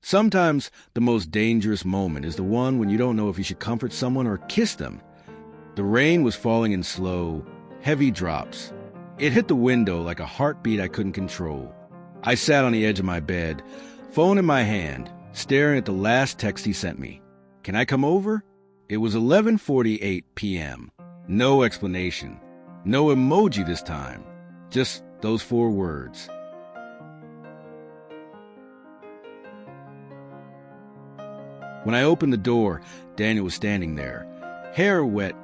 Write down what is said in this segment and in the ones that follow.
Sometimes the most dangerous moment is the one when you don't know if you should comfort someone or kiss them. The rain was falling in slow, heavy drops. It hit the window like a heartbeat I couldn't control. I sat on the edge of my bed, phone in my hand, staring at the last text he sent me. "Can I come over?" It was 11:48 p.m. No explanation. No emoji this time. Just those 4 words. When I opened the door, Daniel was standing there, hair wet,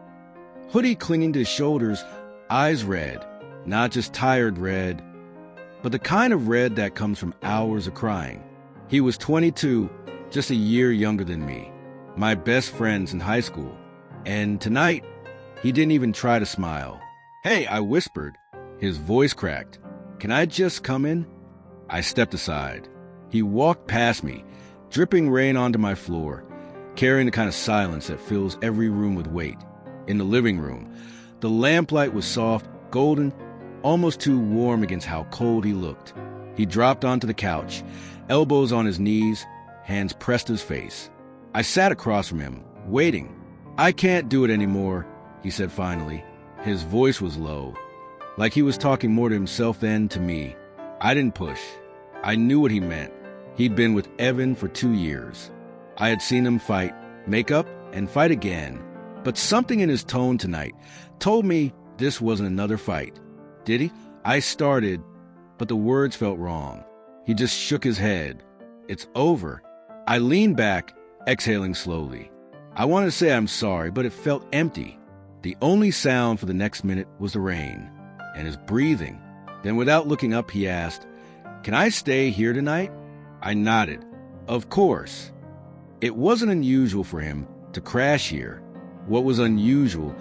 hoodie clinging to his shoulders, eyes red. Not just tired red, but the kind of red that comes from hours of crying. He was 22, just a year younger than me, my best friends in high school. And tonight, he didn't even try to smile. "Hey," I whispered. His voice cracked. "Can I just come in?" I stepped aside. He walked past me, dripping rain onto my floor, carrying the kind of silence that fills every room with weight. In the living room, the lamplight was soft, golden, almost too warm against how cold he looked. He dropped onto the couch, elbows on his knees, hands pressed to his face. I sat across from him, waiting. "I can't do it anymore," he said finally. His voice was low, like he was talking more to himself than to me. I didn't push. I knew what he meant. He'd been with Evan for 2 years. I had seen him fight, make up, and fight again. But something in his tone tonight told me this wasn't another fight. "Did he?" I started, but the words felt wrong. He just shook his head. "It's over." I leaned back, exhaling slowly. I wanted to say I'm sorry, but it felt empty. The only sound for the next minute was the rain and his breathing. Then without looking up, he asked, "Can I stay here tonight?" I nodded. Of course. It wasn't unusual for him to crash here. What was unusual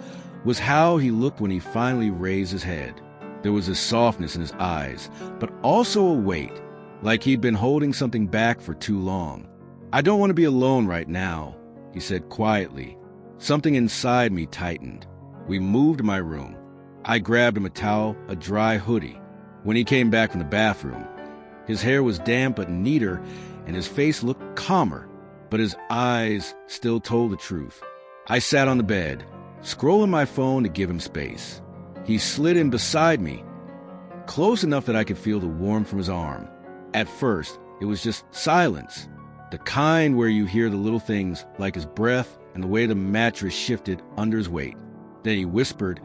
was how he looked when he finally raised his head. There was a softness in his eyes, but also a weight, like he'd been holding something back for too long. "I don't want to be alone right now," he said quietly. Something inside me tightened. We moved to my room. I grabbed him a towel, a dry hoodie. When he came back from the bathroom, his hair was damp but neater, and his face looked calmer, but his eyes still told the truth. I sat on the bed, scrolling my phone to give him space. He slid in beside me, close enough that I could feel the warmth from his arm. At first, it was just silence, the kind where you hear the little things like his breath and the way the mattress shifted under his weight. Then he whispered,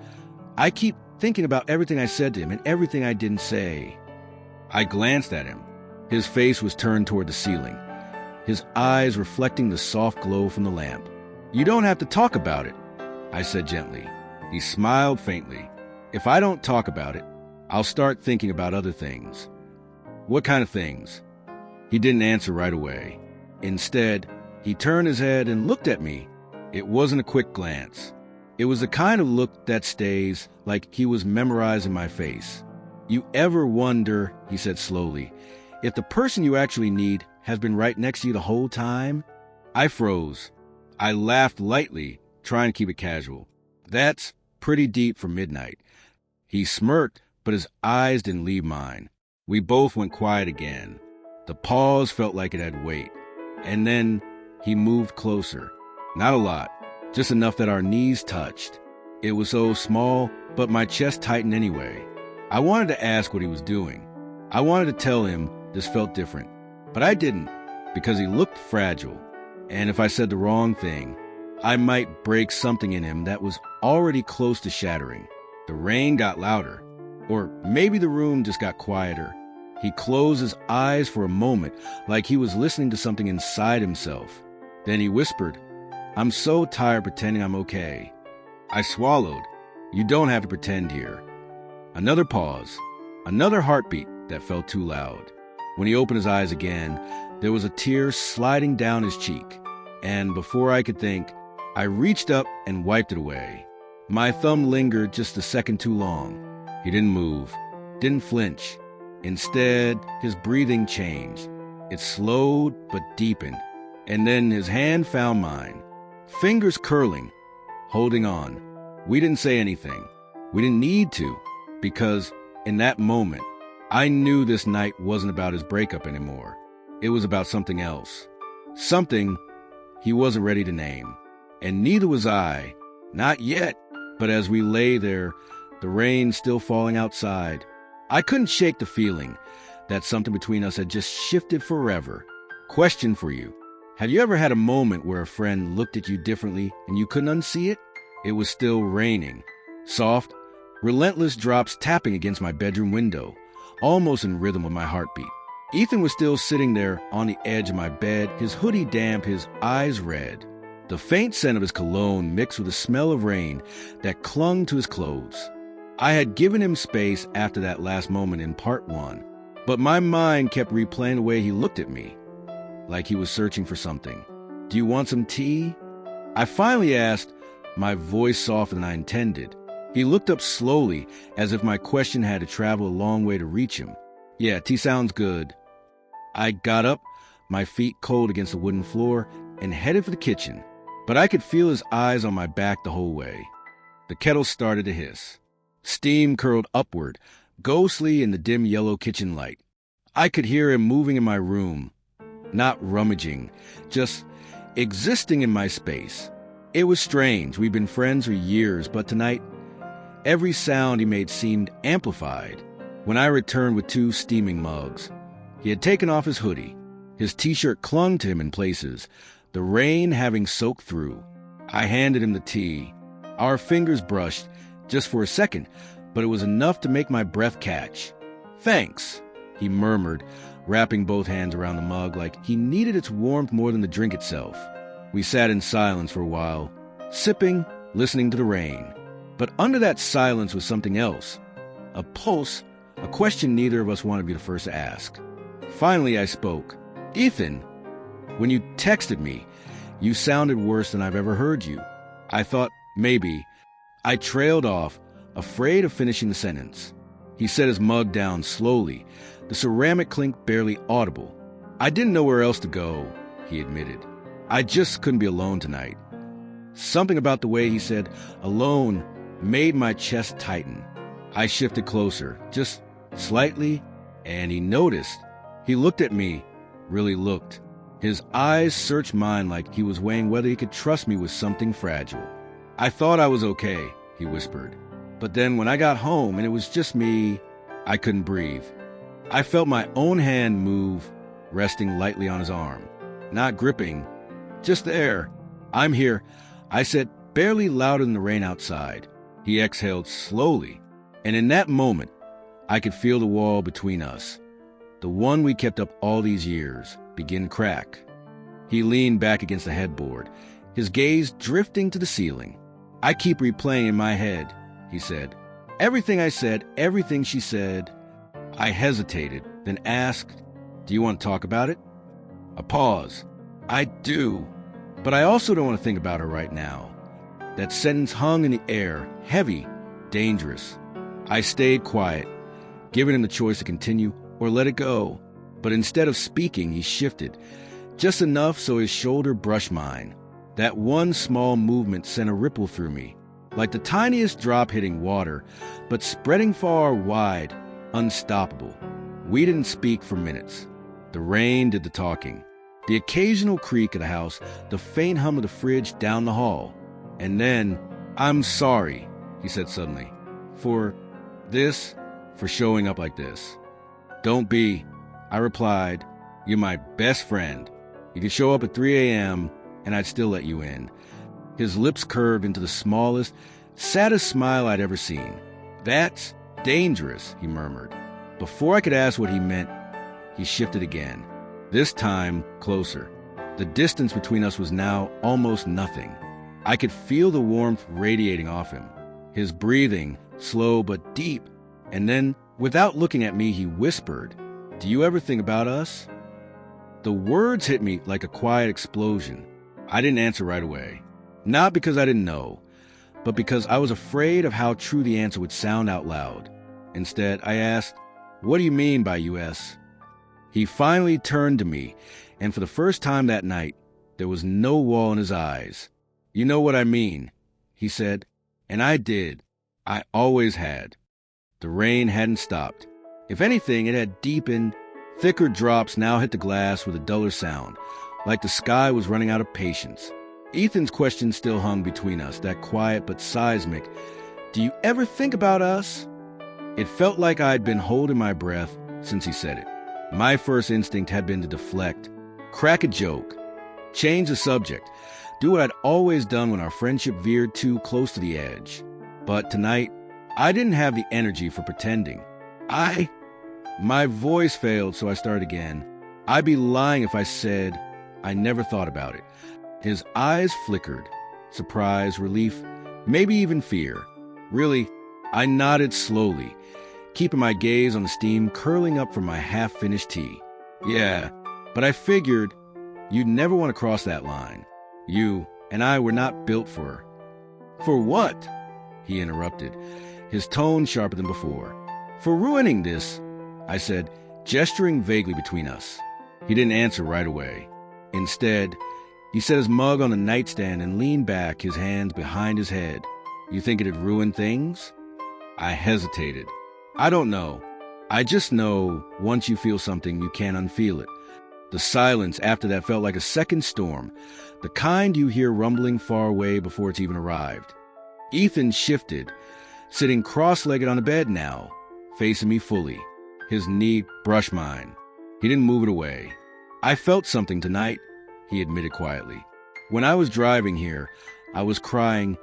"I keep thinking about everything I said to him and everything I didn't say." I glanced at him. His face was turned toward the ceiling, his eyes reflecting the soft glow from the lamp. "You don't have to talk about it," I said gently. He smiled faintly. "If I don't talk about it, I'll start thinking about other things." "What kind of things?" He didn't answer right away. Instead, he turned his head and looked at me. It wasn't a quick glance. It was the kind of look that stays, like he was memorizing my face. "You ever wonder," he said slowly, "if the person you actually need has been right next to you the whole time?" I froze. I laughed lightly, trying to keep it casual. "That's pretty deep for midnight." He smirked, but his eyes didn't leave mine. We both went quiet again. The pause felt like it had weight. And then he moved closer. Not a lot, just enough that our knees touched. It was so small, but my chest tightened anyway. I wanted to ask what he was doing. I wanted to tell him this felt different, but I didn't, because he looked fragile. And if I said the wrong thing, I might break something in him that was already close to shattering. The rain got louder, or maybe the room just got quieter. He closed his eyes for a moment, like he was listening to something inside himself. Then he whispered, "I'm so tired pretending I'm okay." I swallowed. "You don't have to pretend here." Another pause, another heartbeat that felt too loud. When he opened his eyes again, there was a tear sliding down his cheek. And before I could think, I reached up and wiped it away. My thumb lingered just a second too long. He didn't move, didn't flinch. Instead, his breathing changed. It slowed but deepened. And then his hand found mine, fingers curling, holding on. We didn't say anything. We didn't need to, because in that moment, I knew this night wasn't about his breakup anymore. It was about something else. Something he wasn't ready to name. And neither was I. Not yet. But as we lay there, the rain still falling outside, I couldn't shake the feeling that something between us had just shifted forever. Question for you. Have you ever had a moment where a friend looked at you differently and you couldn't unsee it? It was still raining. Soft, relentless drops tapping against my bedroom window, almost in rhythm with my heartbeat. Ethan was still sitting there on the edge of my bed, his hoodie damp, his eyes red. The faint scent of his cologne mixed with the smell of rain that clung to his clothes. I had given him space after that last moment in part 1, but my mind kept replaying the way he looked at me, like he was searching for something. Do you want some tea? I finally asked, my voice softer than I intended. He looked up slowly, as if my question had to travel a long way to reach him. Yeah, tea sounds good. I got up, my feet cold against the wooden floor, and headed for the kitchen. But I could feel his eyes on my back the whole way. The kettle started to hiss. Steam curled upward, ghostly in the dim yellow kitchen light. I could hear him moving in my room, not rummaging, just existing in my space. It was strange. We'd been friends for years, but tonight, every sound he made seemed amplified. When I returned with 2 steaming mugs, he had taken off his hoodie. His t-shirt clung to him in places, the rain having soaked through. I handed him the tea. Our fingers brushed, just for a second, but it was enough to make my breath catch. Thanks, he murmured, wrapping both hands around the mug like he needed its warmth more than the drink itself. We sat in silence for a while, sipping, listening to the rain. But under that silence was something else. A pulse, a question neither of us wanted to be the first to ask. Finally, I spoke. Ethan, when you texted me, you sounded worse than I've ever heard you. I thought maybe. I trailed off, afraid of finishing the sentence. He set his mug down slowly, the ceramic clink barely audible. I didn't know where else to go, he admitted. I just couldn't be alone tonight. Something about the way he said alone made my chest tighten. I shifted closer, just slightly, and he noticed. He looked at me, really looked. His eyes searched mine like he was weighing whether he could trust me with something fragile. I thought I was okay, he whispered. But then when I got home and it was just me, I couldn't breathe. I felt my own hand move, resting lightly on his arm. Not gripping, just there. I'm here, I said, barely louder than the rain outside. He exhaled slowly, and in that moment, I could feel the wall between us, the one we kept up all these years, begin to crack. He leaned back against the headboard, his gaze drifting to the ceiling. I keep replaying in my head, he said. Everything I said, everything she said. I hesitated, then asked, do you want to talk about it? A pause. I do, but I also don't want to think about her right now. That sentence hung in the air, heavy, dangerous. I stayed quiet, giving him the choice to continue or let it go. But instead of speaking, he shifted, just enough so his shoulder brushed mine. That one small movement sent a ripple through me, like the tiniest drop hitting water, but spreading far wide, unstoppable. We didn't speak for minutes. The rain did the talking. The occasional creak of the house, the faint hum of the fridge down the hall. And then, I'm sorry, he said suddenly, for showing up like this. Don't be, I replied. You're my best friend. You could show up at 3 a.m. and I'd still let you in. His lips curved into the smallest, saddest smile I'd ever seen. That's dangerous, he murmured. Before I could ask what he meant, he shifted again. This time, closer. The distance between us was now almost nothing. I could feel the warmth radiating off him. His breathing, slow but deep. And then, without looking at me, he whispered, do you ever think about us? The words hit me like a quiet explosion. I didn't answer right away. Not because I didn't know, but because I was afraid of how true the answer would sound out loud. Instead, I asked, what do you mean by US? He finally turned to me, and for the first time that night, there was no wall in his eyes. You know what I mean, he said, and I did. I always had. The rain hadn't stopped. If anything, it had deepened, Thicker drops now hit the glass with a duller sound, like the sky was running out of patience. Ethan's question still hung between us, that quiet but seismic, "Do you ever think about us?" It felt like I'd been holding my breath since he said it. My first instinct had been to deflect, crack a joke, change the subject, do what I'd always done when our friendship veered too close to the edge. But tonight, I didn't have the energy for pretending. My voice failed, so I started again. I'd be lying if I said I never thought about it. His eyes flickered. Surprise, relief, maybe even fear. Really, I nodded slowly, keeping my gaze on the steam curling up from my half-finished tea. "Yeah, but I figured you'd never want to cross that line. You and I were not built for..." "For what?" he interrupted, his tone sharper than before. "For ruining this," I said, gesturing vaguely between us. He didn't answer right away. Instead, he set his mug on the nightstand and leaned back, his hands behind his head. "You think it'd ruin things?" I hesitated. "I don't know. I just know once you feel something, you can't unfeel it." The silence after that felt like a second storm, the kind you hear rumbling far away before it's even arrived. Ethan shifted, sitting cross-legged on the bed now, facing me fully. His knee brushed mine. He didn't move it away. "I felt something tonight," he admitted quietly. "When I was driving here, I was crying,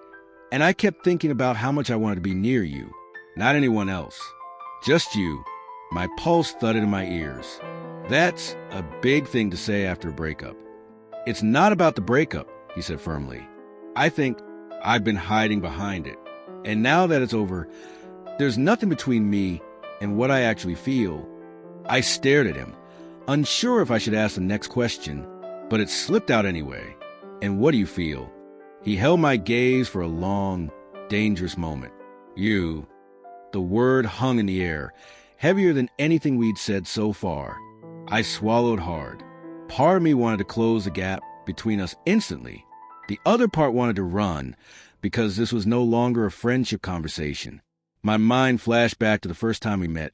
and I kept thinking about how much I wanted to be near you. Not anyone else. Just you." My pulse thudded in my ears. That's a big thing to say after a breakup. "It's not about the breakup," he said firmly. "I think I've been hiding behind it. And now that it's over, there's nothing between me and what I actually feel." I stared at him, unsure if I should ask the next question, but it slipped out anyway. "And what do you feel?" He held my gaze for a long, dangerous moment. "You." The word hung in the air, heavier than anything we'd said so far. I swallowed hard. Part of me wanted to close the gap between us instantly. The other part wanted to run, because this was no longer a friendship conversation. My mind flashed back to the first time we met.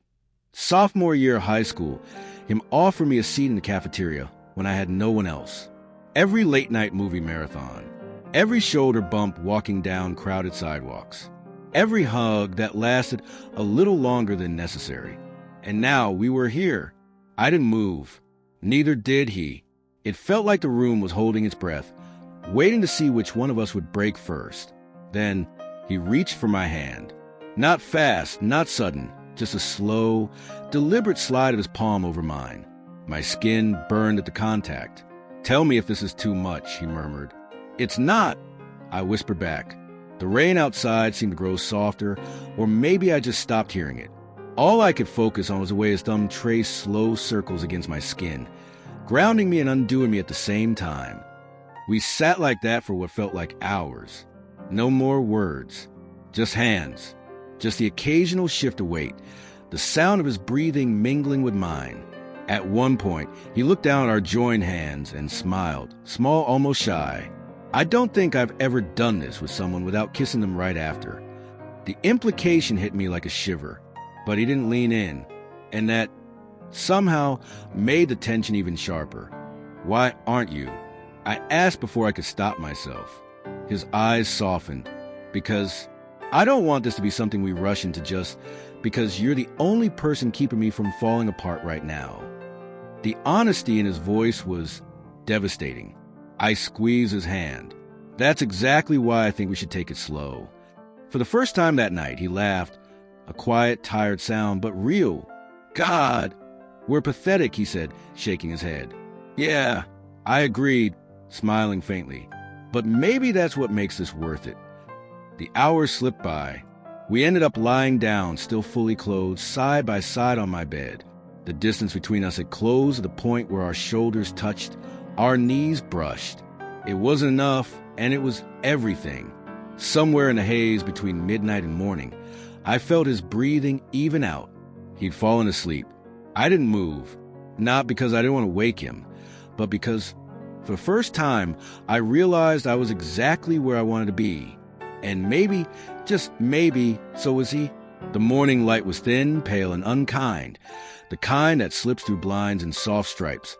Sophomore year of high school, him offered me a seat in the cafeteria when I had no one else. Every late-night movie marathon. Every shoulder bump walking down crowded sidewalks. Every hug that lasted a little longer than necessary. And now we were here. I didn't move. Neither did he. It felt like the room was holding its breath, waiting to see which one of us would break first. Then he reached for my hand. Not fast, not sudden, just a slow, deliberate slide of his palm over mine. My skin burned at the contact. "Tell me if this is too much," he murmured. "It's not," I whispered back. The rain outside seemed to grow softer, or maybe I just stopped hearing it. All I could focus on was the way his thumb traced slow circles against my skin, grounding me and undoing me at the same time. We sat like that for what felt like hours. No more words, just hands, just the occasional shift of weight, the sound of his breathing mingling with mine. At one point, he looked down at our joined hands and smiled, small, almost shy. I don't think I've ever done this with someone without kissing them right after. The implication hit me like a shiver, but he didn't lean in, and that somehow made the tension even sharper. "Why aren't you?" I asked before I could stop myself. His eyes softened. "Because I don't want this to be something we rush into just because you're the only person keeping me from falling apart right now." The honesty in his voice was devastating. I squeezed his hand. "That's exactly why I think we should take it slow." For the first time that night, he laughed, a quiet, tired sound, but real. "God, we're pathetic," he said, shaking his head. "Yeah," I agreed, smiling faintly. "But maybe that's what makes this worth it." The hours slipped by. We ended up lying down, still fully clothed, side by side on my bed. The distance between us had closed to the point where our shoulders touched, our knees brushed. It wasn't enough, and it was everything. Somewhere in the haze between midnight and morning, I felt his breathing even out. He'd fallen asleep. I didn't move, not because I didn't want to wake him, but because, for the first time, I realized I was exactly where I wanted to be. And maybe, just maybe, so was he. The morning light was thin, pale, and unkind, the kind that slips through blinds in soft stripes,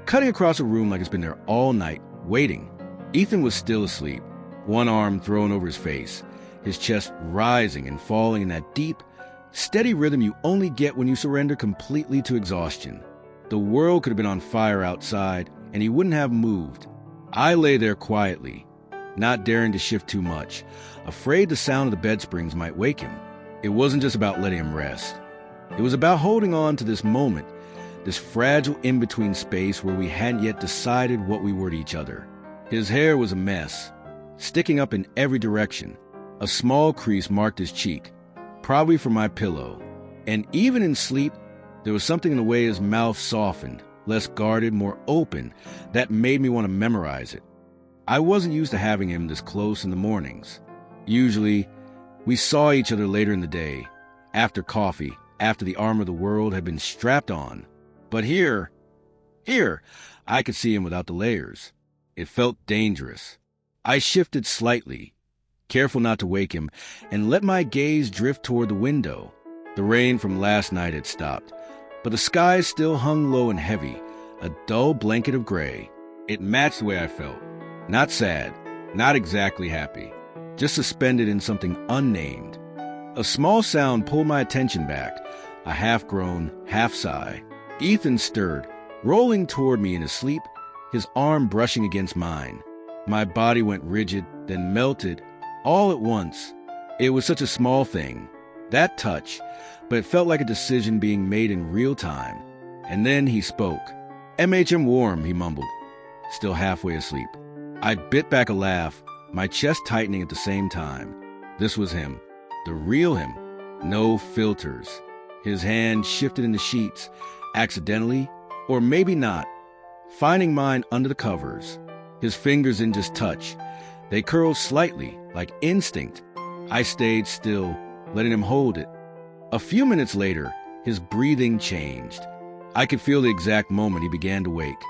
cutting across a room like it's been there all night, waiting. Ethan was still asleep, one arm thrown over his face, his chest rising and falling in that deep, steady rhythm you only get when you surrender completely to exhaustion. The world could have been on fire outside, and he wouldn't have moved. I lay there quietly, not daring to shift too much, afraid the sound of the bed springs might wake him. It wasn't just about letting him rest. It was about holding on to this moment, this fragile in-between space where we hadn't yet decided what we were to each other. His hair was a mess, sticking up in every direction. A small crease marked his cheek, probably from my pillow. And even in sleep, there was something in the way his mouth softened, less guarded, more open, that made me want to memorize it. I wasn't used to having him this close in the mornings. Usually, we saw each other later in the day, after coffee, after the armor of the world had been strapped on. But here, I could see him without the layers. It felt dangerous. I shifted slightly, careful not to wake him, and let my gaze drift toward the window. The rain from last night had stopped, but the sky still hung low and heavy, a dull blanket of gray. It matched the way I felt. Not sad, not exactly happy, just suspended in something unnamed. A small sound pulled my attention back, a half-groan, half-sigh. Ethan stirred, rolling toward me in his sleep, his arm brushing against mine. My body went rigid, then melted, all at once. It was such a small thing, that touch, but it felt like a decision being made in real time. And then he spoke. "MHM warm," he mumbled, still halfway asleep. I bit back a laugh, my chest tightening at the same time. This was him, the real him, no filters. His hand shifted in the sheets, accidentally, or maybe not, finding mine under the covers. His fingers didn't just touch. They curled slightly, like instinct. I stayed still, letting him hold it. A few minutes later, his breathing changed. I could feel the exact moment he began to wake.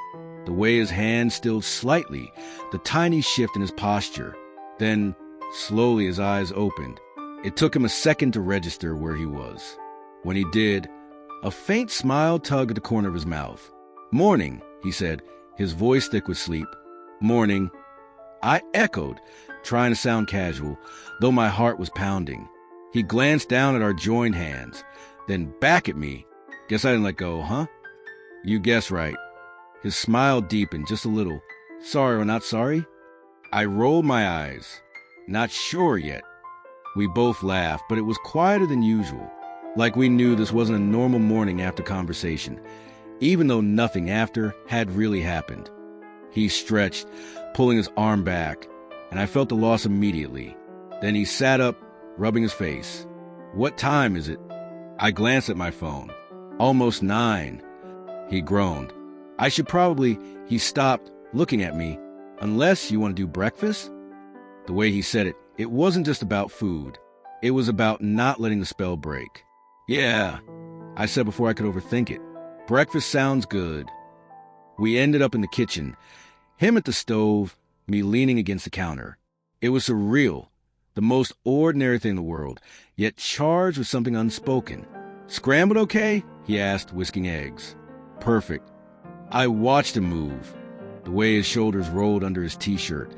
The way his hand stilled slightly, the tiny shift in his posture. Then, slowly his eyes opened. It took him a second to register where he was. When he did, a faint smile tugged at the corner of his mouth. "Morning," he said, his voice thick with sleep. "Morning." I echoed, trying to sound casual, though my heart was pounding. He glanced down at our joined hands, then back at me. "Guess I didn't let go, huh?" "You guessed right." His smile deepened just a little. "Sorry or not sorry?" I rolled my eyes. "Not sure yet." We both laughed, but it was quieter than usual, like we knew this wasn't a normal morning after conversation, even though nothing after had really happened. He stretched, pulling his arm back, and I felt the loss immediately. Then he sat up, rubbing his face. "What time is it?" I glanced at my phone. "Almost 9. He groaned. "I should probably—" He stopped, looking at me. "Unless you want to do breakfast?" The way he said it, it wasn't just about food. It was about not letting the spell break. "Yeah," I said before I could overthink it. "Breakfast sounds good." We ended up in the kitchen, him at the stove, me leaning against the counter. It was surreal, the most ordinary thing in the world, yet charged with something unspoken. "Scrambled okay?" he asked, whisking eggs. "Perfect." I watched him move, the way his shoulders rolled under his t-shirt,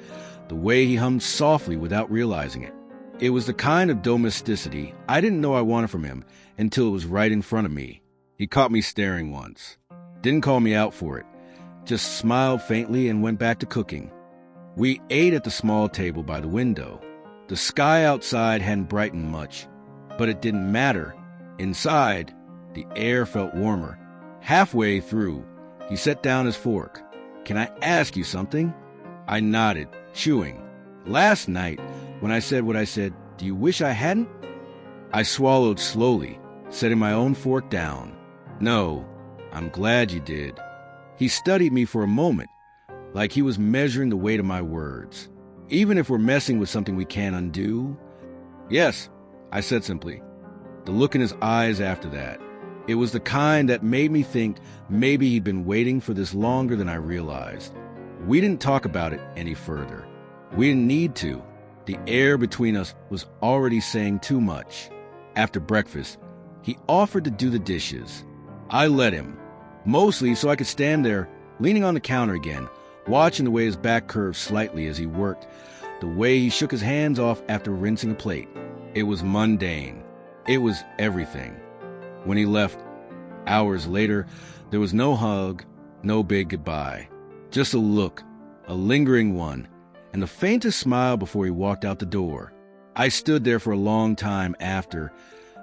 the way he hummed softly without realizing it. It was the kind of domesticity I didn't know I wanted from him until it was right in front of me. He caught me staring once. Didn't call me out for it, just smiled faintly and went back to cooking. We ate at the small table by the window. The sky outside hadn't brightened much, but it didn't matter. Inside, the air felt warmer. Halfway through, he set down his fork. "Can I ask you something?" I nodded, chewing. "Last night, when I said what I said, do you wish I hadn't?" I swallowed slowly, setting my own fork down. "No, I'm glad you did." He studied me for a moment, like he was measuring the weight of my words. "Even if we're messing with something we can't undo?" "Yes," I said simply. The look in his eyes after that, it was the kind that made me think maybe he'd been waiting for this longer than I realized. We didn't talk about it any further. We didn't need to. The air between us was already saying too much. After breakfast, he offered to do the dishes. I let him, mostly so I could stand there, leaning on the counter again, watching the way his back curved slightly as he worked, the way he shook his hands off after rinsing a plate. It was mundane. It was everything. When he left, hours later, there was no hug, no big goodbye. Just a look, a lingering one, and the faintest smile before he walked out the door. I stood there for a long time after,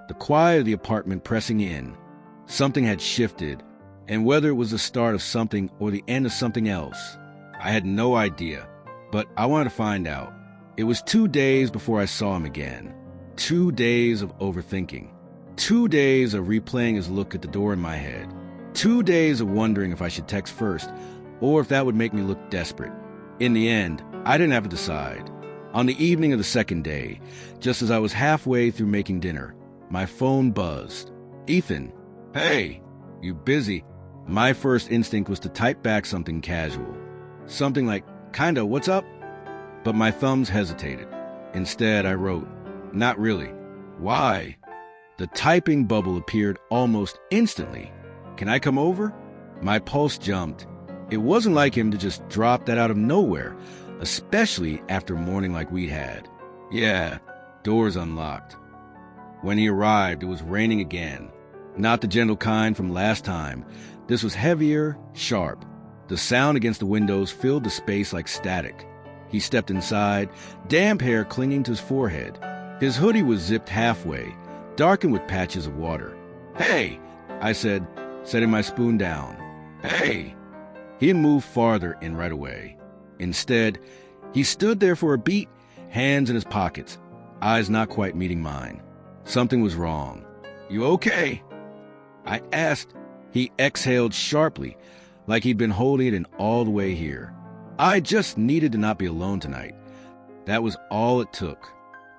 the quiet of the apartment pressing in. Something had shifted, and whether it was the start of something or the end of something else, I had no idea, but I wanted to find out. It was 2 days before I saw him again. 2 days of overthinking. 2 days of replaying his look at the door in my head. 2 days of wondering if I should text first, or if that would make me look desperate. In the end, I didn't have to decide. On the evening of the second day, just as I was halfway through making dinner, my phone buzzed. Ethan. Hey, you busy? My first instinct was to type back something casual. Something like, kinda, what's up? But my thumbs hesitated. Instead, I wrote, not really. Why? The typing bubble appeared almost instantly. Can I come over? My pulse jumped. It wasn't like him to just drop that out of nowhere, especially after a morning like we'd had. Yeah, doors unlocked. When he arrived, it was raining again. Not the gentle kind from last time. This was heavier, sharp. The sound against the windows filled the space like static. He stepped inside, damp hair clinging to his forehead. His hoodie was zipped halfway, darkened with patches of water. Hey, I said, setting my spoon down. Hey. He had moved farther in right away. Instead, he stood there for a beat, hands in his pockets, eyes not quite meeting mine. Something was wrong. You okay? I asked. He exhaled sharply, like he'd been holding it in all the way here. I just needed to not be alone tonight. That was all it took.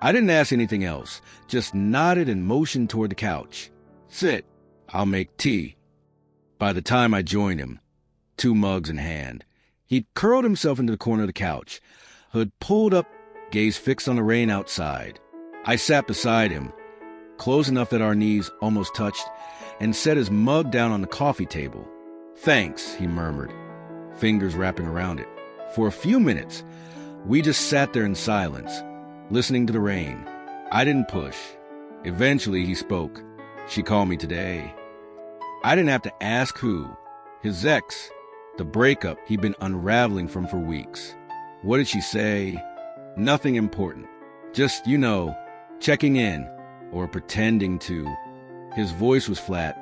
I didn't ask anything else, just nodded and motioned toward the couch. Sit. I'll make tea. By the time I joined him, 2 mugs in hand, he'd curled himself into the corner of the couch, hood pulled up, gaze fixed on the rain outside. I sat beside him, close enough that our knees almost touched, and set his mug down on the coffee table. Thanks, he murmured, fingers wrapping around it. For a few minutes, we just sat there in silence, listening to the rain. I didn't push. Eventually, he spoke. She called me today. I didn't have to ask who. His ex, the breakup he'd been unraveling from for weeks. What did she say? Nothing important. Just, checking in, or pretending to. His voice was flat,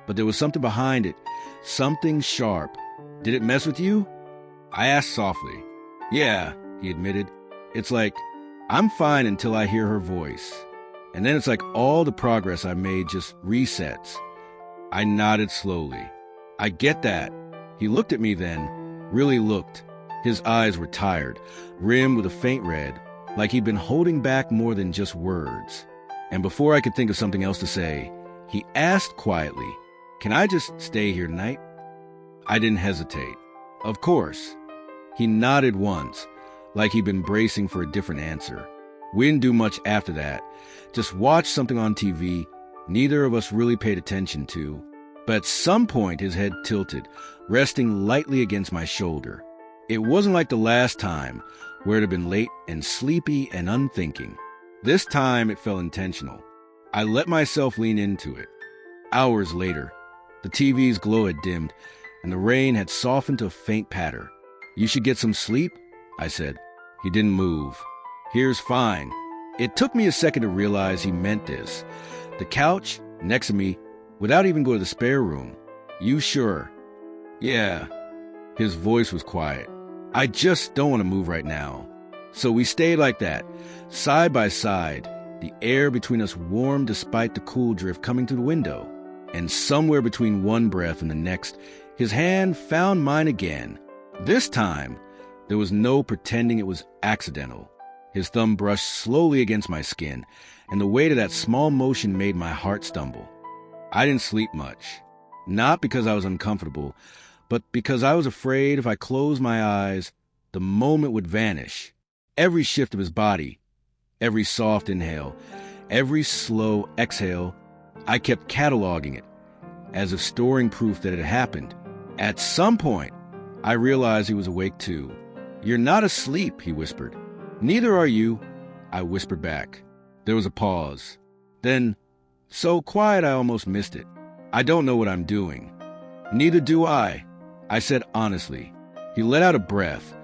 but there was something behind it, something sharp. Did it mess with you? I asked softly. Yeah, he admitted. It's like, I'm fine until I hear her voice. And then it's like all the progress I made just resets. I nodded slowly. I get that. He looked at me then, really looked. His eyes were tired, rimmed with a faint red, like he'd been holding back more than just words. And before I could think of something else to say, he asked quietly, can I just stay here tonight? I didn't hesitate. Of course. He nodded once, like he'd been bracing for a different answer. We didn't do much after that, just watched something on TV neither of us really paid attention to. But at some point his head tilted, resting lightly against my shoulder. It wasn't like the last time, where it had been late and sleepy and unthinking. This time it felt intentional. I let myself lean into it. Hours later, the TV's glow had dimmed, and the rain had softened to a faint patter. You should get some sleep, I said. He didn't move. Here's fine. It took me a second to realize he meant this. The couch, next to me, without even going to the spare room. You sure? Yeah. His voice was quiet. I just don't want to move right now. So we stayed like that, side by side, the air between us warm despite the cool drift coming through the window. And somewhere between one breath and the next, his hand found mine again. This time, there was no pretending it was accidental. His thumb brushed slowly against my skin, and the weight of that small motion made my heart stumble. I didn't sleep much. Not because I was uncomfortable, but because I was afraid if I closed my eyes, the moment would vanish. Every shift of his body, every soft inhale, Every slow exhale, I kept cataloging it, as if storing proof that it had happened. At some point, I realized he was awake too. "You're not asleep," he whispered. "Neither are you," I whispered back. There was a pause. Then, so quiet I almost missed it. "I don't know what I'm doing." "Neither do I said honestly. He let out a breath.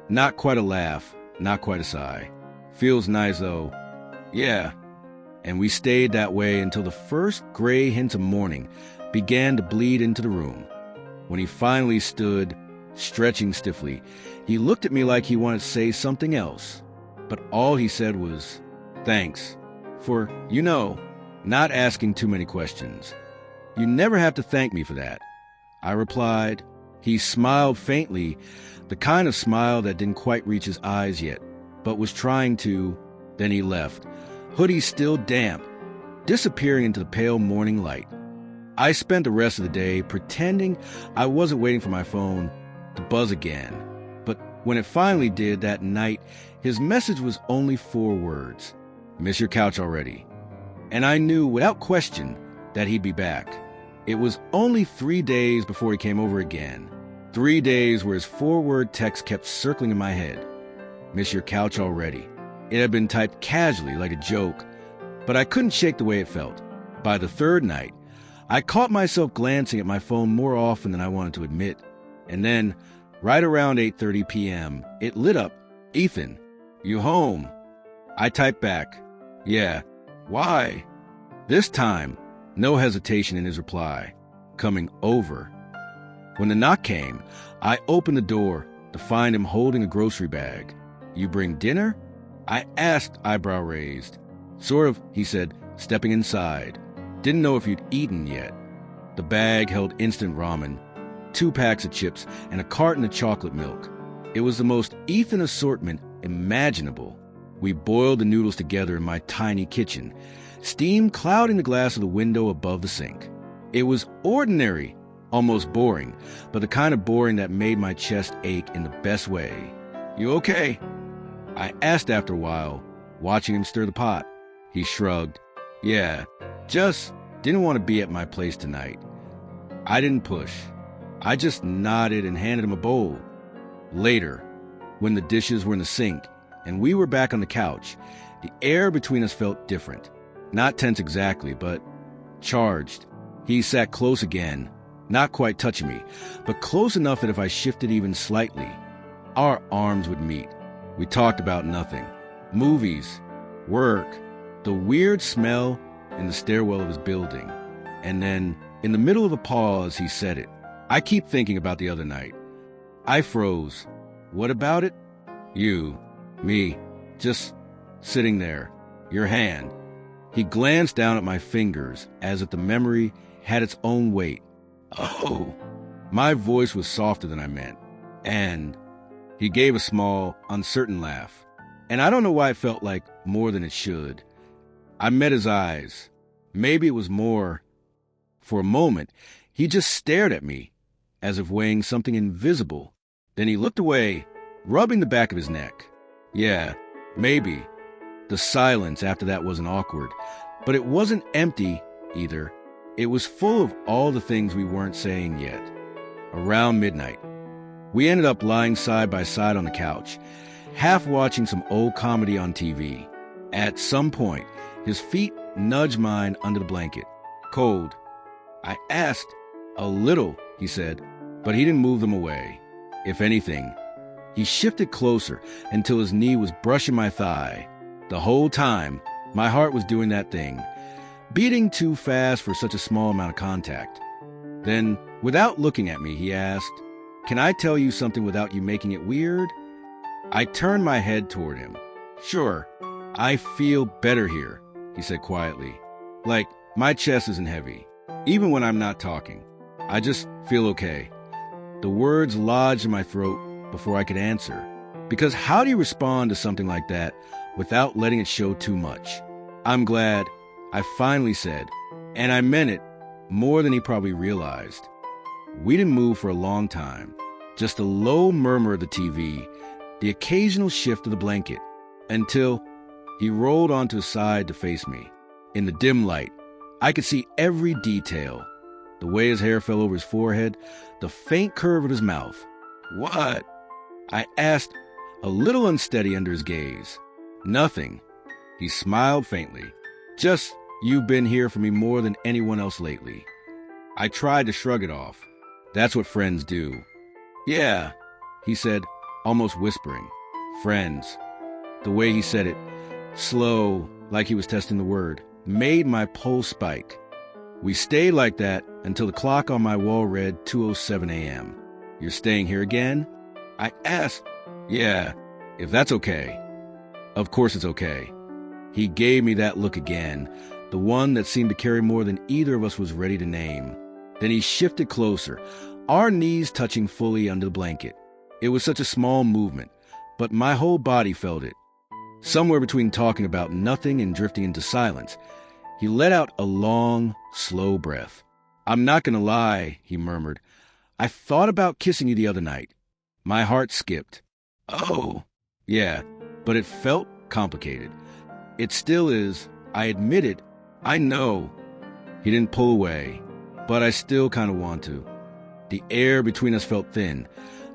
Not quite a laugh, not quite a sigh. "Feels nice, though." "Yeah." And we stayed that way until the first gray hints of morning began to bleed into the room. When he finally stood, stretching stiffly, he looked at me like he wanted to say something else. But all he said was, "Thanks. For, not asking too many questions. You never have to thank me for that," I replied. He smiled faintly, the kind of smile that didn't quite reach his eyes yet, but was trying to. Then he left, hoodie still damp, disappearing into the pale morning light. I spent the rest of the day pretending I wasn't waiting for my phone to buzz again. But when it finally did that night, his message was only 4 words. "Miss your couch already." And I knew without question that he'd be back. It was only 3 days before he came over again. 3 days where his 4-word text kept circling in my head. "Miss your couch already." It had been typed casually like a joke, but I couldn't shake the way it felt. By the 3rd night, I caught myself glancing at my phone more often than I wanted to admit. And then, right around 8:30 p.m., it lit up. "Ethan, you home?" I typed back, "Yeah." "Why?" This time, no hesitation in his reply. "Coming over." When the knock came, I opened the door to find him holding a grocery bag. "You bring dinner?" I asked, eyebrow raised. "Sort of," he said, stepping inside. "Didn't know if you'd eaten yet." The bag held instant ramen, 2 packs of chips, and a carton of chocolate milk. It was the most Ethan assortment imaginable. We boiled the noodles together in my tiny kitchen, steam clouding the glass of the window above the sink. It was ordinary, almost boring, but the kind of boring that made my chest ache in the best way. "You okay?" I asked after a while, watching him stir the pot. He shrugged. "Yeah, just didn't want to be at my place tonight." I didn't push. I just nodded and handed him a bowl. Later, when the dishes were in the sink and we were back on the couch, the air between us felt different. Not tense exactly, but charged. He sat close again, not quite touching me, but close enough that if I shifted even slightly, our arms would meet. We talked about nothing. Movies, work, the weird smell in the stairwell of his building. And then, in the middle of a pause, he said it. "I keep thinking about the other night." I froze. "What about it?" "You, me, just sitting there. Your hand." He glanced down at my fingers as if the memory had its own weight. "Oh." My voice was softer than I meant. "And..." He gave a small, uncertain laugh. And I don't know why it felt like more than it should. I met his eyes. Maybe it was more. For a moment, he just stared at me, as if weighing something invisible. Then he looked away, rubbing the back of his neck. "Yeah, maybe." The silence after that wasn't awkward, but it wasn't empty either. It was full of all the things we weren't saying yet. Around midnight, we ended up lying side by side on the couch, half watching some old comedy on TV. At some point, his feet nudged mine under the blanket. "Cold?" I asked. "A little," he said, but he didn't move them away. If anything, he shifted closer until his knee was brushing my thigh. The whole time, my heart was doing that thing, beating too fast for such a small amount of contact. Then, without looking at me, he asked, "Can I tell you something without you making it weird?" I turned my head toward him. "Sure, I feel better here," he said quietly. "Like, my chest isn't heavy, even when I'm not talking. I just feel okay." The words lodged in my throat before I could answer. Because how do you respond to something like that without letting it show too much? "I'm glad," I finally said, and I meant it more than he probably realized. We didn't move for a long time. Just a low murmur of the TV, the occasional shift of the blanket, until he rolled onto his side to face me. In the dim light, I could see every detail. The way his hair fell over his forehead, the faint curve of his mouth. "What?" I asked, a little unsteady under his gaze. "Nothing." He smiled faintly. "Just, you've been here for me more than anyone else lately." I tried to shrug it off. That's what friends do. "Yeah," he said, almost whispering. "Friends." The way he said it, slow, like he was testing the word, made my pulse spike. We stayed like that until the clock on my wall read 2:07 a.m. "You're staying here again?" I asked. "Yeah, if that's okay." "Of course it's okay." He gave me that look again, the one that seemed to carry more than either of us was ready to name. Then he shifted closer, our knees touching fully under the blanket. It was such a small movement, but my whole body felt it. Somewhere between talking about nothing and drifting into silence, he let out a long, slow breath. "I'm not gonna lie," he murmured. "I thought about kissing you the other night." My heart skipped. "Oh." "Yeah, but it felt complicated. It still is. I admit it. I know." He didn't pull away, but I still kind of want to. The air between us felt thin,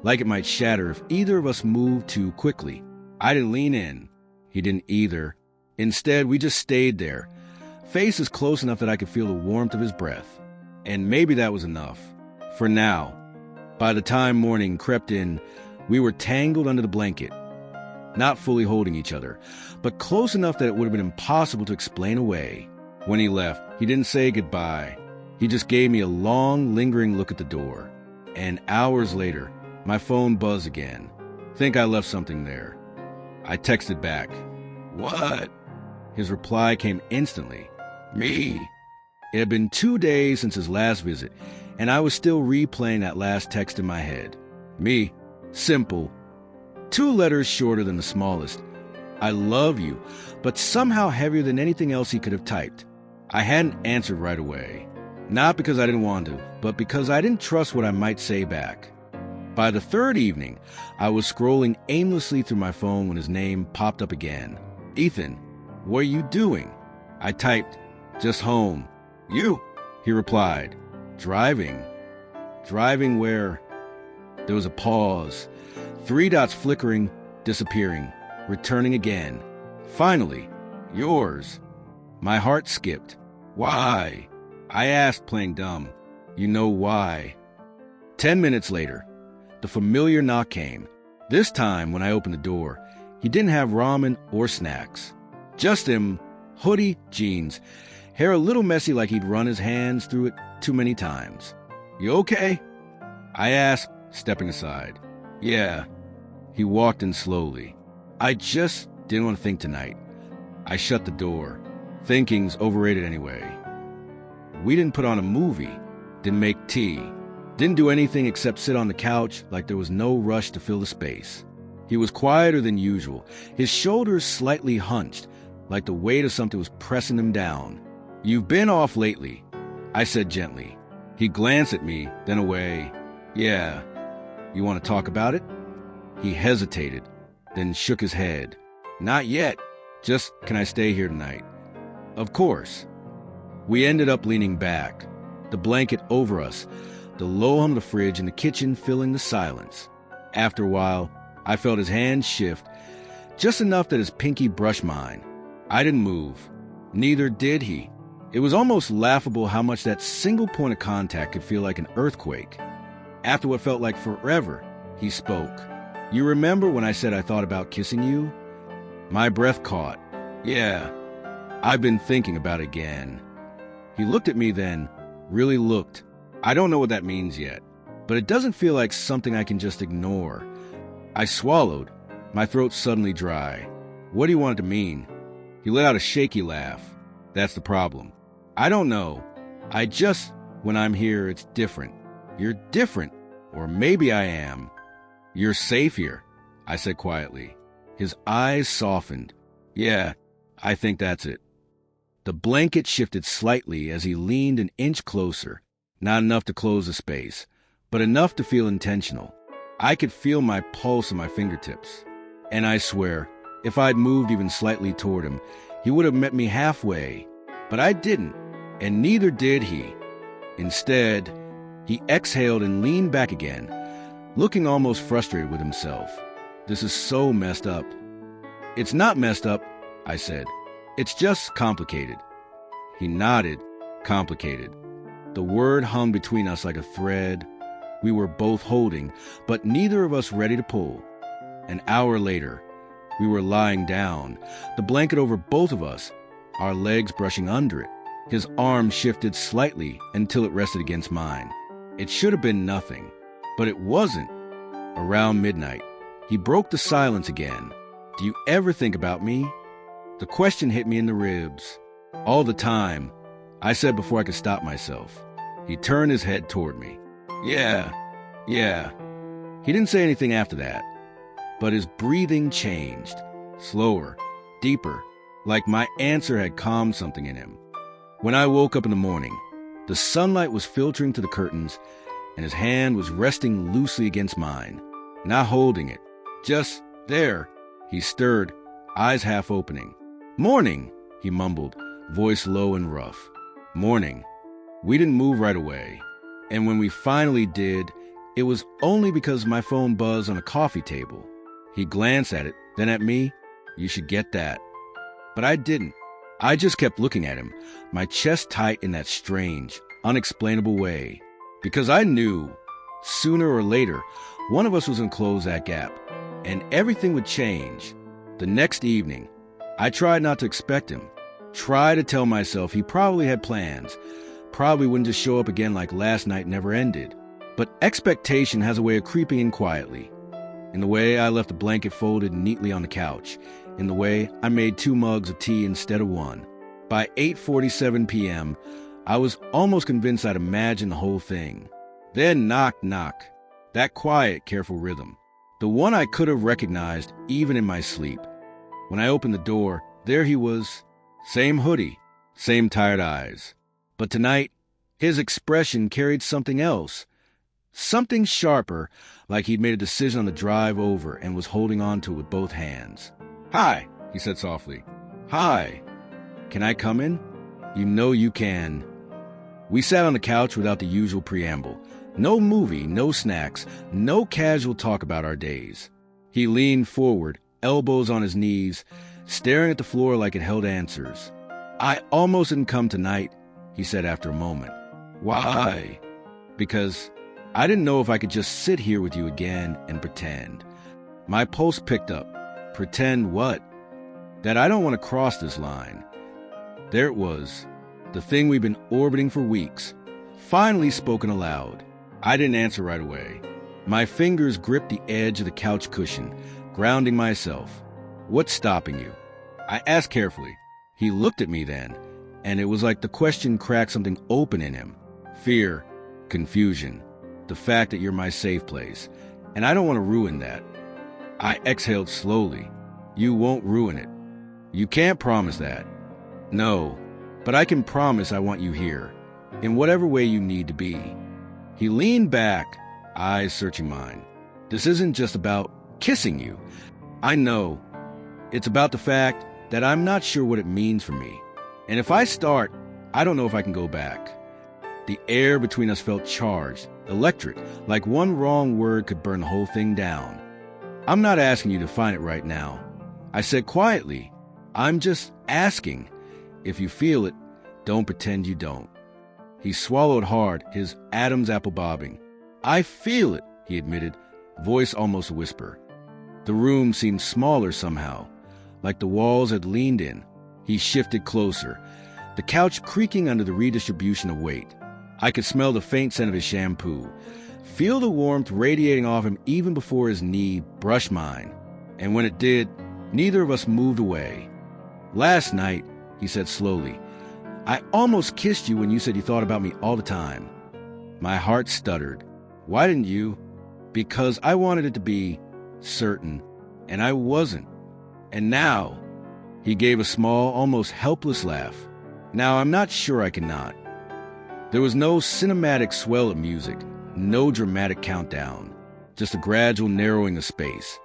like it might shatter if either of us moved too quickly. I didn't lean in. He didn't either. Instead, we just stayed there, faces close enough that I could feel the warmth of his breath. And maybe that was enough. For now. By the time morning crept in, we were tangled under the blanket, not fully holding each other, but close enough that it would have been impossible to explain away. When he left, he didn't say goodbye. He just gave me a long, lingering look at the door. And hours later, my phone buzzed again. Think I left something there. I texted back. "What?" His reply came instantly. "Me." It had been 2 days since his last visit, and I was still replaying that last text in my head. "Me. Simple. 2 letters shorter than the smallest. I love you," but somehow heavier than anything else he could have typed. I hadn't answered right away. Not because I didn't want to, but because I didn't trust what I might say back. By the 3rd evening, I was scrolling aimlessly through my phone when his name popped up again. "Ethan, what are you doing?" I typed, "Just home." "You?" he replied. "Driving." "Driving where?" There was a pause. 3 dots flickering, disappearing, returning again. Finally, "Yours." My heart skipped. "Why?" I asked, playing dumb. "You know why." 10 minutes later, the familiar knock came. This time, when I opened the door, he didn't have ramen or snacks. Just him, hoodie, jeans, hair a little messy like he'd run his hands through it too many times. "You okay?" I asked, stepping aside. "Yeah." He walked in slowly. "I just didn't want to think tonight." I shut the door. Thinking's overrated anyway. We didn't put on a movie, didn't make tea, didn't do anything except sit on the couch like there was no rush to fill the space. He was quieter than usual, his shoulders slightly hunched, like the weight of something was pressing him down. "You've been off lately," I said gently. He glanced at me, then away. "Yeah. You want to talk about it?" He hesitated, then shook his head. "Not yet. Just, can I stay here tonight?" "Of course." We ended up leaning back, the blanket over us, the low hum of the fridge in the kitchen filling the silence. After a while, I felt his hand shift, just enough that his pinky brushed mine. I didn't move. Neither did he. It was almost laughable how much that single point of contact could feel like an earthquake. After what felt like forever, he spoke. "You remember when I said I thought about kissing you?" My breath caught. "Yeah. I've been thinking about it again." He looked at me then, really looked. I don't know what that means yet, but it doesn't feel like something I can just ignore. I swallowed, my throat suddenly dry. What do you want it to mean? He let out a shaky laugh. "That's the problem. I don't know. When I'm here, it's different." "You're different. Or maybe I am." "You're safe here," I said quietly. His eyes softened. "Yeah, I think that's it." The blanket shifted slightly as he leaned an inch closer, not enough to close the space, but enough to feel intentional. I could feel my pulse in my fingertips. And I swear, if I'd moved even slightly toward him, he would have met me halfway. But I didn't, and neither did he. Instead, he exhaled and leaned back again, looking almost frustrated with himself. This is so messed up. It's not messed up, I said. It's just complicated. He nodded. Complicated. The word hung between us like a thread we were both holding, but neither of us ready to pull. An hour later, we were lying down, the blanket over both of us, our legs brushing under it. His arm shifted slightly until it rested against mine. It should have been nothing, but it wasn't. Around midnight, he broke the silence again. Do you ever think about me? The question hit me in the ribs. All the time, I said before I could stop myself. He turned his head toward me. Yeah. He didn't say anything after that, but his breathing changed. Slower, deeper, like my answer had calmed something in him. When I woke up in the morning, the sunlight was filtering to the curtains, and his hand was resting loosely against mine, not holding it, just there. He stirred, eyes half opening. Morning, he mumbled, voice low and rough. Morning. We didn't move right away, and when we finally did, it was only because my phone buzzed on a coffee table. He glanced at it, then at me. You should get that. But I didn't. I just kept looking at him, my chest tight in that strange, unexplainable way, because I knew, sooner or later, one of us was going to close that gap, and everything would change. The next evening, I tried not to expect him. Tried to tell myself he probably had plans, probably wouldn't just show up again like last night never ended. But expectation has a way of creeping in quietly. In the way I left the blanket folded neatly on the couch. In the way I made 2 mugs of tea instead of 1. By 8:47 p.m., I was almost convinced I'd imagined the whole thing. Then knock, knock. That quiet, careful rhythm. The one I could have recognized even in my sleep. When I opened the door, there he was. Same hoodie, same tired eyes. But tonight, his expression carried something else. Something sharper, like he'd made a decision on the drive over and was holding on to it with both hands. Hi, he said softly. Hi. Can I come in? You know you can. We sat on the couch without the usual preamble. No movie, no snacks, no casual talk about our days. He leaned forward, elbows on his knees, staring at the floor like it held answers. I almost didn't come tonight, he said after a moment. Why? Because I didn't know if I could just sit here with you again and pretend. My pulse picked up. Pretend what? That I don't want to cross this line. There it was, the thing we've been orbiting for weeks, finally spoken aloud. I didn't answer right away. My fingers gripped the edge of the couch cushion, grounding myself. What's stopping you? I asked carefully. He looked at me then, and it was like the question cracked something open in him. Fear, confusion, the fact that you're my safe place, and I don't want to ruin that. I exhaled slowly. You won't ruin it. You can't promise that. No, but I can promise I want you here, in whatever way you need to be. He leaned back, eyes searching mine. This isn't just about kissing you. I know. It's about the fact that I'm not sure what it means for me. And if I start, I don't know if I can go back. The air between us felt charged, electric, like one wrong word could burn the whole thing down. I'm not asking you to find it right now. I said quietly, I'm just asking. If you feel it, don't pretend you don't. He swallowed hard, his Adam's apple bobbing. I feel it, he admitted, voice almost a whisper. The room seemed smaller somehow, like the walls had leaned in. He shifted closer, the couch creaking under the redistribution of weight. I could smell the faint scent of his shampoo, feel the warmth radiating off him even before his knee brushed mine. And when it did, neither of us moved away. Last night, he said slowly, I almost kissed you when you said you thought about me all the time. My heart stuttered. Why didn't you? Because I wanted it to be certain, and I wasn't. And now, he gave a small, almost helpless laugh. Now I'm not sure I cannot. There was no cinematic swell of music, no dramatic countdown, just a gradual narrowing of space.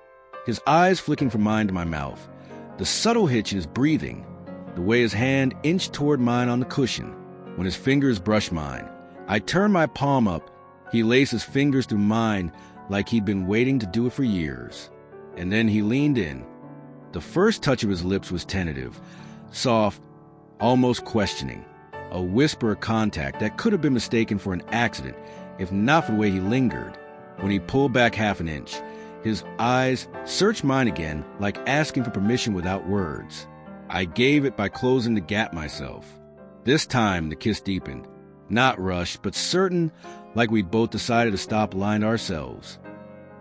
His eyes flicking from mine to my mouth, the subtle hitch in his breathing, the way his hand inched toward mine on the cushion. When his fingers brushed mine, I turned my palm up. He laced his fingers through mine like he'd been waiting to do it for years. And then he leaned in. The first touch of his lips was tentative, soft, almost questioning. A whisper of contact that could have been mistaken for an accident if not for the way he lingered. When he pulled back half an inch, his eyes searched mine again like asking for permission without words. I gave it by closing the gap myself. This time the kiss deepened, not rushed, but certain, like we'd both decided to stop lying to ourselves.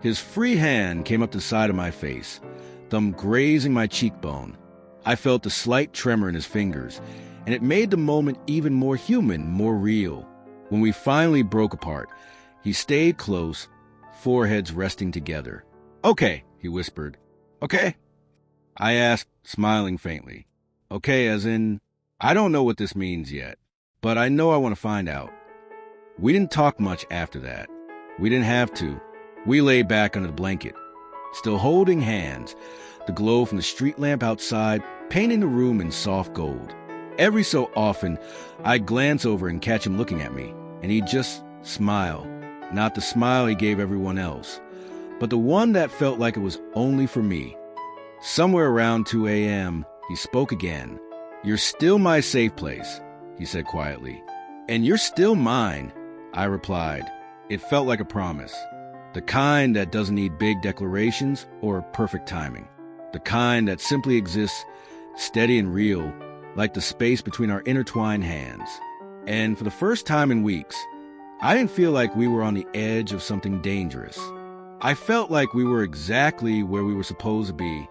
His free hand came up the side of my face, thumb grazing my cheekbone. I felt the slight tremor in his fingers, and it made the moment even more human, more real. When we finally broke apart, he stayed close, foreheads resting together. "Okay," he whispered. "Okay?" I asked, smiling faintly. "Okay, as in, I don't know what this means yet, but I know I want to find out." We didn't talk much after that. We didn't have to. We lay back under the blanket, still holding hands, the glow from the street lamp outside painting the room in soft gold. Every so often, I'd glance over and catch him looking at me, and he'd just smile. Not the smile he gave everyone else, but the one that felt like it was only for me. Somewhere around 2 a.m., he spoke again. "You're still my safe place," he said quietly. "And you're still mine," I replied. It felt like a promise. The kind that doesn't need big declarations or perfect timing. The kind that simply exists, steady and real, like the space between our intertwined hands. And for the first time in weeks, I didn't feel like we were on the edge of something dangerous. I felt like we were exactly where we were supposed to be,